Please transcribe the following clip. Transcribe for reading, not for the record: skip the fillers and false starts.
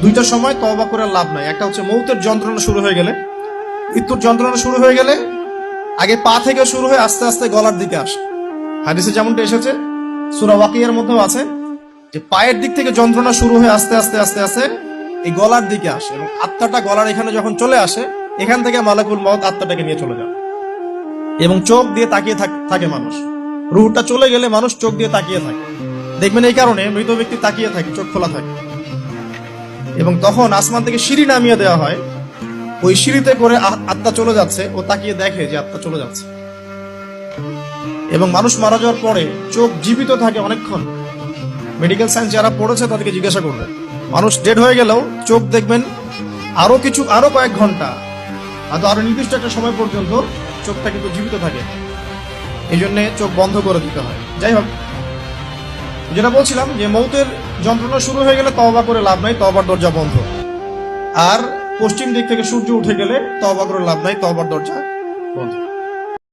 দুইটা সময় তওবা করে লাভ নাই। একটা হচ্ছে মৌতের যন্ত্রণা শুরু হয়ে গেলে, মৃত্যুর যন্ত্রণা শুরু হয়ে গেলে আগে পা থেকে শুরু হয়ে আস্তে আস্তে গলার দিকে আসে। হাদিসে যেমনটা এসেছে, সূরা ওয়াকিয়ার মধ্যেও আছে যে পায়ের দিক থেকে যন্ত্রণা শুরু হয়ে আস্তে আস্তে আস্তে আস্তে এই গলার দিকে আসে, এবং আত্মাটা গলার এখানে যখন চলে আসে, এখান থেকে মালাকুল মউত আত্মাটাকে নিয়ে চলে যায়। এবং চোখ দিয়ে তাকিয়ে থাকে মানুষ। রুহটা চলে গেলে মানুষ চোখ দিয়ে তাকিয়ে থাকে, দেখবেন এই কারণে মৃত ব্যক্তি তাকিয়ে থাকে, চোখ খোলা থাকে। এবং তখন আসমান থেকে সিঁড়ি নামিয়ে দেওয়া হয়, ওই সিঁড়িতে করে আত্মা চলে যাচ্ছে, ও তাকিয়ে দেখে যে আত্মা চলে যাচ্ছে। এবং মানুষ মারা যাওয়ার পরে চোখ জীবিত থাকে অনেকক্ষণ। মেডিকেল সায়েন্স যারা পড়েছে তাদেরকে জিজ্ঞাসা করবে, মানুষ ডেড হয়ে গেলেও চোখ দেখবেন আরো কয়েক ঘন্টা, আরো নির্দিষ্ট একটা সময় পর্যন্ত চোখটা কিন্তু জীবিত থাকে। এই জন্য চোখ বন্ধ করে দিতে হয়। যাই হোক, যেটা বলছিলাম যে মৌতের যন্ত্রণা শুরু হয়ে গেলে তওবা করে লাভ নাই, তওবার দরজা বন্ধ। আর পশ্চিম দিক থেকে সূর্য উঠে গেলে তওবা করে লাভ নাই, তওবার দরজা বন্ধ।